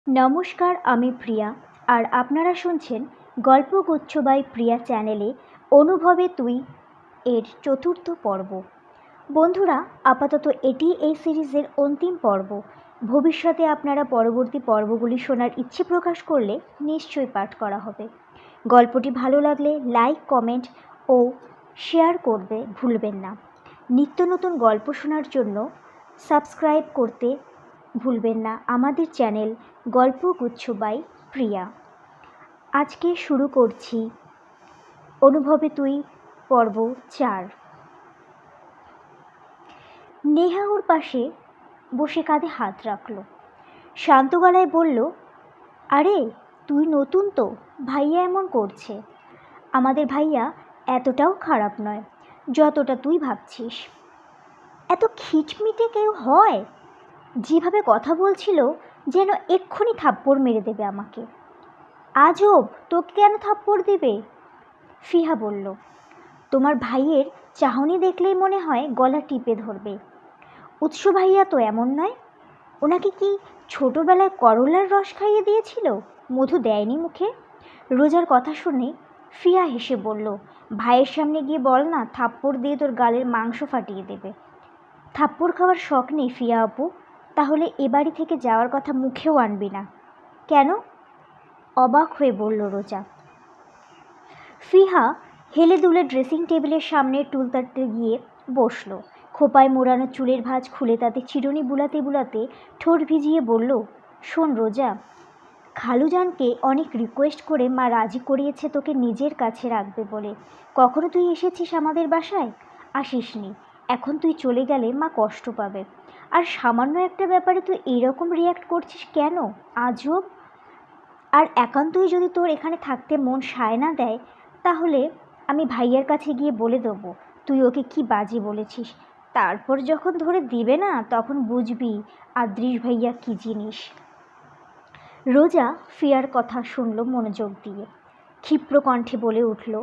নমস্কার, আমি প্রিয়া। আর আপনারা শুনছেন গল্পগুচ্ছ বাই প্রিয়া চ্যানেলে অনুভবে তুই এর চতুর্থ পর্ব। বন্ধুরা, আপাতত এটি এই সিরিজের অন্তিম পর্ব। ভবিষ্যতে আপনারা পরবর্তী পর্বগুলি শোনার ইচ্ছে প্রকাশ করলে নিশ্চয়ই পাঠ করা হবে। গল্পটি ভালো লাগলে লাইক, কমেন্ট ও শেয়ার করতে ভুলবেন না। নিত্য নতুন গল্প শোনার জন্য সাবস্ক্রাইব করতে ভুলবেন না আমাদের চ্যানেল গল্পগুচ্ছ বাই প্রিয়া। আজকে শুরু করছি অনুভবে তুই পর্ব 4। নেহা ওর পাশে বসে কাঁধে হাত রাখল, শান্ত গলায় বলল, আরে তুই নতুন তো, ভাইয়া এমন করছে। আমাদের ভাইয়া এতটাও খারাপ নয় যতটা তুই ভাবছিস। এত খিটমিটে কেউ হয়? যেভাবে কথা বলছিল যেন এক্ষুনি থাপ্পড় মেরে দেবে আমাকে। আজব, তোকে কেন থাপ্পড় দেবে? ফিহা বলল, তোমার ভাইয়ের চাহনি দেখলেই মনে হয় গলা টিপে ধরবে। উৎস ভাইয়া তো এমন নয়। ওনাকে কি ছোটবেলায় করলার রস খাইয়ে দিয়েছিল, মধু দেয়নি মুখে? রোজার কথা শুনে ফিয়া হেসে বলল, ভাইয়ের সামনে গিয়ে বল না, থাপ্পড় দিয়ে তোর গালের মাংস ফাটিয়ে দেবে। থাপ্পড় খাওয়ার শখ নেই ফিয়া আপু? তাহলে এ বাড়ি থেকে যাওয়ার কথা মুখেও আনবি না। কেন? অবাক হয়ে বলল রোজা। ফিহা হেলে দুলে ড্রেসিং টেবিলের সামনে টুলতাতে গিয়ে বসল। খোপায় মোড়ানো চুলের ভাঁজ খুলে তাতে চিরুনি বুলাতে বুলাতে ঠোঁট ভিজিয়ে বলল, শোন রোজা, খালুজানকে অনেক রিকোয়েস্ট করে মা রাজি করিয়েছে তোকে নিজের কাছে রাখবে বলে। কখনো তুই এসেছিস আমাদের বাসায়? আসিসনি। এখন তুই চলে গেলে মা কষ্ট পাবে। আর সামান্য একটা ব্যাপারে তুই এইরকম রিয়্যাক্ট করছিস কেন? আজব। আর একান্তই যদি তোর এখানে থাকতে মন সায় না দেয়, তাহলে আমি ভাইয়ার কাছে গিয়ে বলে দেবো তুই ওকে কি বাজে বলেছিস। তারপর যখন ধরে দিবে না, তখন বুঝবি আদ্রিস ভাইয়া কি জিনিস। রোজা ফিয়ার কথা শুনল মনোযোগ দিয়ে। ক্ষিপ্র কণ্ঠে বলে উঠল,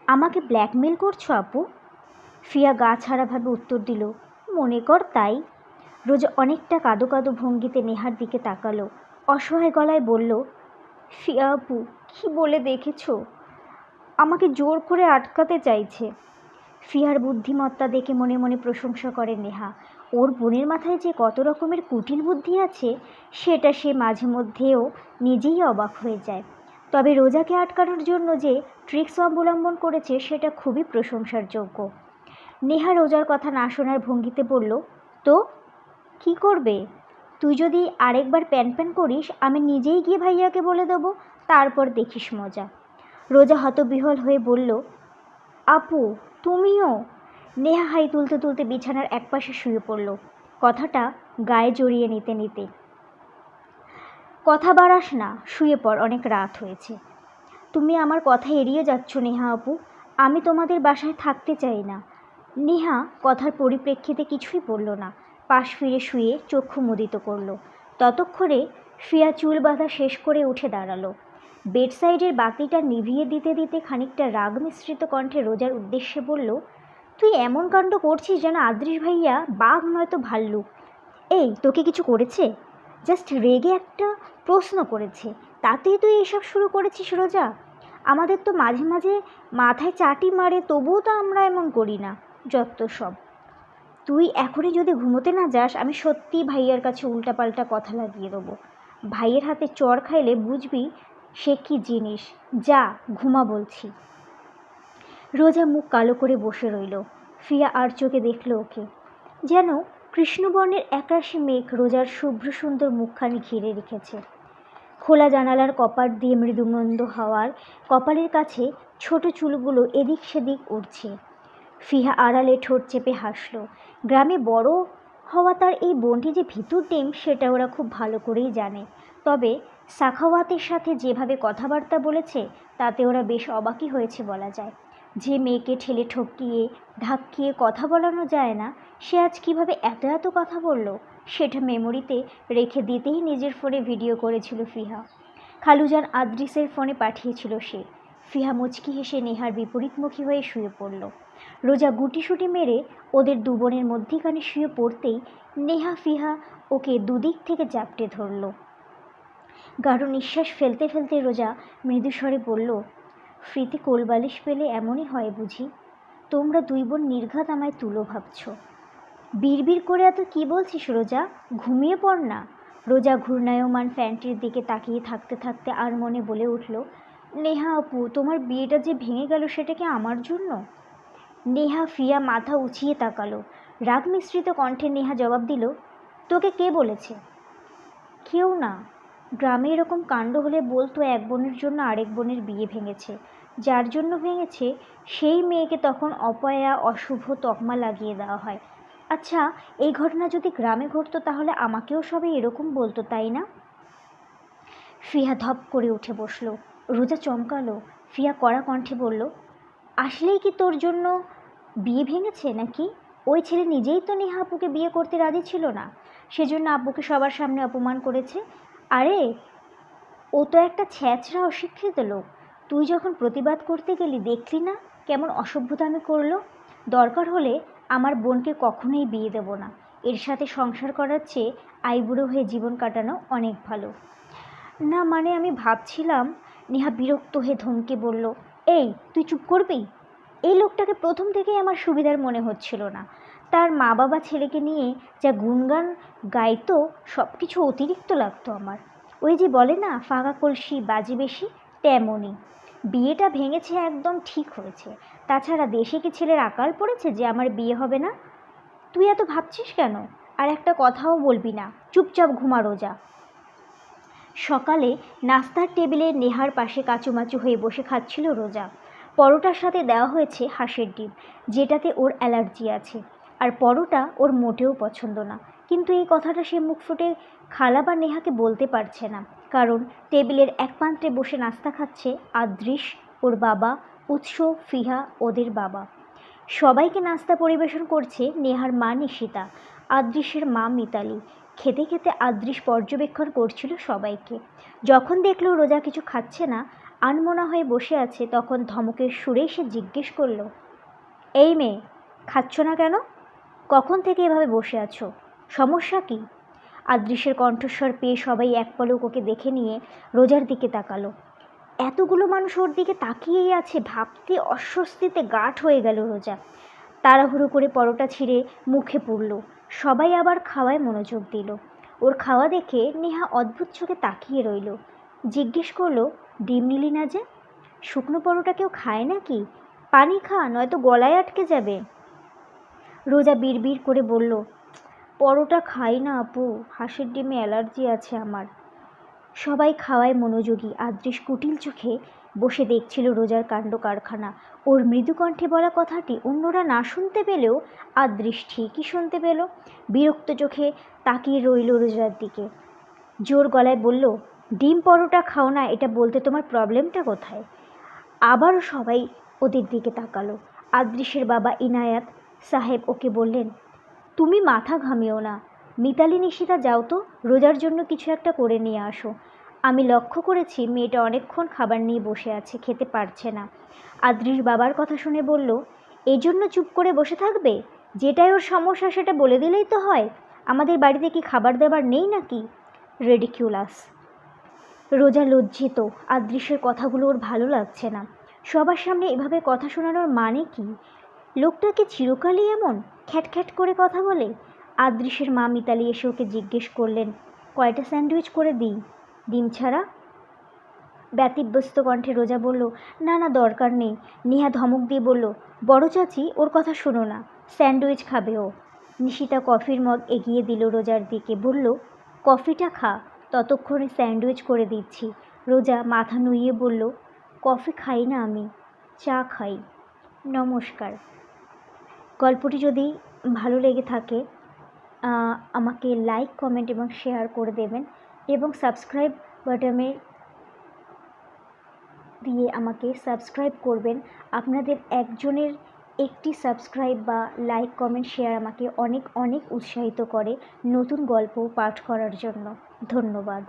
আমাকে ব্ল্যাকমেল করছো আপু? ফিয়া গা ছাড়াভাবে উত্তর দিল, মনে কর তাই। রোজা অনেকটা কাঁদো কাঁদো ভঙ্গিতে নেহার দিকে তাকালো, অসহায় গলায় বলল, ফিয়া আপু, কী বলে দেখেছো? আমাকে জোর করে আটকাতে চাইছে। ফিয়ার বুদ্ধিমত্তা দেখে মনে মনে প্রশংসা করে নেহা। ওর বোনের মাথায় যে কত রকমের কুটিল বুদ্ধি আছে, সেটা সে মাঝে মধ্যেও নিজেই অবাক হয়ে যায়। তবে রোজাকে আটকানোর জন্য যে ট্রিক্স অবলম্বন করেছে, সেটা খুবই প্রশংসার যোগ্য। নেহা রোজার কথা না শোনার ভঙ্গিতে বলল, তো কি করবে? তুই যদি আরেকবার প্যান প্যান করিস, আমি নিজেই গিয়ে ভাইয়াকে বলে দেবো, তারপর দেখিস মজা। রোজা হতবিহ্বল হয়ে বলল, আপু তুমিও? নেহা হাই তুলতে তুলতে বিছানার একপাশে শুয়ে পড়ল, কথাটা গায়ে জড়িয়ে নিতে নিতে। কথা বাড়াস না, শুয়ে পড়, অনেক রাত হয়েছে। তুমি আমার কথা এড়িয়ে যাচ্ছ নেহা আপু। আমি তোমাদের বাসায় থাকতে চাই না। নেহা কথার পরিপ্রেক্ষিতে কিছুই বলল না, পাশ ফিরে শুয়ে চক্ষু মুদিত করল। ততক্ষণে ফিয়া চুল বাঁধা শেষ করে উঠে দাঁড়ালো। বেডসাইডের বাতিটা নিভিয়ে দিতে দিতে খানিকটা রাগ মিশ্রিত কণ্ঠে রোজার উদ্দেশ্যে বলল, তুই এমন কাণ্ড করছিস যেন আদ্রিস ভাইয়া বাঘ নয়তো ভাল্লুক। এই, তোকে কিছু করেছে? জাস্ট রেগে একটা প্রশ্ন করেছে, তাতেই তুই এসব শুরু করেছিস রোজা? আমাদের তো মাঝে মাঝে মাথায় চাটি মারে, তবুও তো আমরা এমন করি না। যত সব। তুই এখনই যদি ঘুমোতে না যাস, আমি সত্যিই ভাইয়ার কাছে উল্টাপাল্টা কথা লাগিয়ে দেবো। ভাইয়ের হাতে চড় খাইলে বুঝবি সে কি জিনিস। যা ঘুমা বলছি। রোজা মুখ কালো করে বসে রইল। ফিয়া আর চোখে দেখল ওকে, যেন কৃষ্ণবর্ণের একরাশি মেঘ রোজার শুভ্র সুন্দর মুখখানি ঘিরে রেখেছে। খোলা জানালার কপাট দিয়ে মৃদুমন্দ হাওয়ার কপালের কাছে ছোট চুলগুলো এদিক সেদিক উড়ছে। ফিহা আড়ালে ঠোঁট চেপে হাসল। গ্রামে বড় হওয়া তার এই বোনটি যে ভিতুর ডিম, সেটা ওরা খুব ভালো করেই জানে। তবে সাখাওয়াতের সাথে যেভাবে কথাবার্তা বলেছে, তাতে ওরা বেশ অবাকই হয়েছে বলা যায়। যে মেয়েকে ঠেলে ঠকিয়ে ধাক্কিয়ে কথা বলানো যায় না, সে আজ কীভাবে এত এত কথা বলল, সেটা মেমোরিতে রেখে দিতেই নিজের ফোনে ভিডিও করেছিল ফিহা। খালুজান আদ্রিসের ফোনে পাঠিয়েছিল সে। ফিহা মুচকি হেসে নেহার বিপরীতমুখী হয়ে শুয়ে পড়ল। রোজা গুটিসুটি মেরে ওদের দু বোনের মধ্যিখানে শুয়ে পড়তেই নেহা ফিহা ওকে দুদিক থেকে জাপটে ধরল। গাঢ় নিঃশ্বাস ফেলতে ফেলতে রোজা মৃদুস্বরে বলল, ফ্রিতে কোলবালিশ পেলে এমনই হয় বুঝি? তোমরা দুই বোন নির্ঘাত আমায় তুলো ভাবছ। বিড়বিড় করে এত কি বলছিস রোজা? ঘুমিয়ে পড় না। রোজা ঘূর্ণায়মান ফ্যানটির দিকে তাকিয়ে থাকতে থাকতে আর মনে বলে উঠল, নেহা আপু, তোমার বিয়েটা যে ভেঙে গেল সেটা কি আমার জন্য? নেহা ফিয়া মাথা উঁচিয়ে তাকালো। রাগ মিশ্রিত কণ্ঠে নেহা জবাব দিল, তোকে কে বলেছে? কেউ না। গ্রামে এরকম কাণ্ড হলে বলতো এক বোনের জন্য আরেক বোনের বিয়ে ভেঙেছে। যার জন্য ভেঙেছে সেই মেয়েকে তখন অপয়া অশুভ তকমা লাগিয়ে দেওয়া হয়। আচ্ছা, এই ঘটনা যদি গ্রামে ঘটতো তাহলে আমাকেও সবাই এরকম বলতো, তাই না? ফিয়া ধপ করে উঠে বসলো। রোজা চমকালো। ফিয়া কড়া কণ্ঠে বলল, আসলেই কি তোর জন্য বিয়ে ভেঙেছে নাকি? ওই ছেলে নিজেই তো নেহা আপুকে বিয়ে করতে রাজি ছিল না, সেজন্য আব্বুকে সবার সামনে অপমান করেছে। আরে, ও তো একটা ছ্যাঁচড়া অশিক্ষিত লোক। তুই যখন প্রতিবাদ করতে গেলি দেখলি না কেমন অসভ্যতামি করলো? দরকার হলে আমার বোনকে কখনোই বিয়ে দেব না। এর সাথে সংসার করার চেয়ে আইবুড়ো হয়ে জীবন কাটানো অনেক ভালো। না মানে আমি ভাবছিলাম। নেহা বিরক্ত হয়ে ধমকে বলল, এই তুই চুপ করবি? এই লোকটাকে প্রথম থেকেই আমার সুবিধার মনে হচ্ছিল না। তার মা বাবা ছেলেকে নিয়ে যা গুণগান গাইতো, সব কিছু অতিরিক্ত লাগতো আমার। ওই যে বলে না, ফাঁকা কলসি বাজি বেশি, তেমনই। বিয়েটা ভেঙেছে একদম ঠিক হয়েছে। তাছাড়া দেশে কি ছেলের আকাল পড়েছে যে আমার বিয়ে হবে না? তুই এত ভাবছিস কেন? আর একটা কথাও বলবি না, চুপচাপ ঘুমা রোজা। সকালে নাস্তার টেবিলে নেহার পাশে কাচুমাচু হয়ে বসে খাচ্ছিল রোজা। পরোটার সাথে দেওয়া হয়েছে হাঁসের ডিম, যেটাতে ওর অ্যালার্জি আছে। আর পরোটা ওর মোটেও পছন্দ না। কিন্তু এই কথাটা সে মুখ ফুটে খালা বা নেহাকে বলতে পারছে না, কারণ টেবিলের এক প্রান্তে বসে নাস্তা খাচ্ছে আদৃশ, ওর বাবা, উৎস, ফিহা ওদের বাবা। সবাইকে নাস্তা পরিবেশন করছে নেহার মা নিশিতা, আদৃশের মা মিতালি। খেতে খেতে আদৃশ পর্যবেক্ষণ করছিল সবাইকে। যখন দেখলো রোজা কিছু খাচ্ছে না, আনমনা হয়ে বসে আছে, তখন ধমকের সুরে সে জিজ্ঞেস করল, এই মেয়ে, খাচ্ছ না কেন? কখন থেকে এভাবে বসে আছো? সমস্যা কি? আদৃশের কণ্ঠস্বর পেয়ে সবাই এক পলক ওকে দেখে নিয়ে রোজার দিকে তাকালো। এতগুলো মানুষ ওর দিকে তাকিয়েই আছে, ভাবতে অস্বস্তিতে গাঢ় হয়ে গেল রোজা। তাড়াহুড়ো করে পরোটা ছিঁড়ে মুখে পুরল। সবাই আবার খাওয়ায় মনোযোগ দিল। ওর খাওয়া দেখে নেহা অদ্ভুত চোখে তাকিয়ে রইল। জিজ্ঞেস করলো, ডিম নিলি না যে? শুকনো পরোটা কেউ খায় নাকি? পানি খা, নয়তো গলায় আটকে যাবে। রোজা বিড়বিড় করে বলল, পরোটা খাই না আপু, হাঁসের ডিমে অ্যালার্জি আছে আমার। সবাই খাওয়ায় মনোযোগী। আদৃশ কুটিল চোখে বসে দেখছিল রোজার কাণ্ড কারখানা। ওর মৃদু কণ্ঠে বলা কথাটি অন্যরা না শুনতে পেলেও আদৃশ ঠিকই শুনতে পেল। বিরক্ত চোখে তাকিয়ে রইল রোজার দিকে। জোর গলায় বলল, ডিম পরোটা খাও না, এটা বলতে তোমার প্রবলেমটা কোথায়? আবারও সবাই ওদের দিকে তাকালো। আদৃশের বাবা ইনায়াত সাহেব ওকে বললেন, তুমি মাথা ঘামিও না। মিতালি, নিশিতা, যাও তো রোজার জন্য কিছু একটা করে নিয়ে আসো। আমি লক্ষ্য করেছি মেয়েটা অনেকক্ষণ খাবার নিয়ে বসে আছে, খেতে পারছে না। আদৃশ বাবার কথা শুনে বলল, এই জন্য চুপ করে বসে থাকবে? যেটাই ওর সমস্যা সেটা বলে দিলেই তো হয়। আমাদের বাড়িতে কি খাবার দাবার নেই নাকি? রেডিকিউলাস। রোজা লজ্জিত। আদৃশের কথাগুলো ওর ভালো লাগছে না। সবার সামনে এভাবে কথা শোনানোর মানে কি? লোকটা কি চিরকালই এমন খ্যাটখ্যাট করে কথা বলে? আদৃশের মা মিতালি এসে ওকে জিজ্ঞেস করলেন, কয়টা স্যান্ডউইচ করে দিই, ডিম ছাড়া? ব্যতিব্যস্ত কণ্ঠে রোজা বলল, না না, দরকার নেই। নেহা ধমক দিয়ে বলল, বড় চাচি, ওর কথা শোনো না, স্যান্ডউইচ খাবে ও। নিশিতা কফির মগ এগিয়ে দিল রোজার দিকে, বলল, কফিটা খা, ততক্ষণে স্যান্ডউইচ করে দিচ্ছি। রোজা মাথা নুইয়ে বলল, কফি খাই না আমি, চা খাই। নমস্কার। গল্পটি যদি ভালো লেগে থাকে আমাকে লাইক, কমেন্ট এবং শেয়ার করে দেবেন, এবং সাবস্ক্রাইব বাটনে দিয়ে আমাকে সাবস্ক্রাইব করবেন। আপনাদের একজনের একটি সাবস্ক্রাইব বা লাইক, কমেন্ট, শেয়ার আমাকে অনেক অনেক উৎসাহিত করে নতুন গল্প পাঠ করার জন্য। ধন্যবাদ।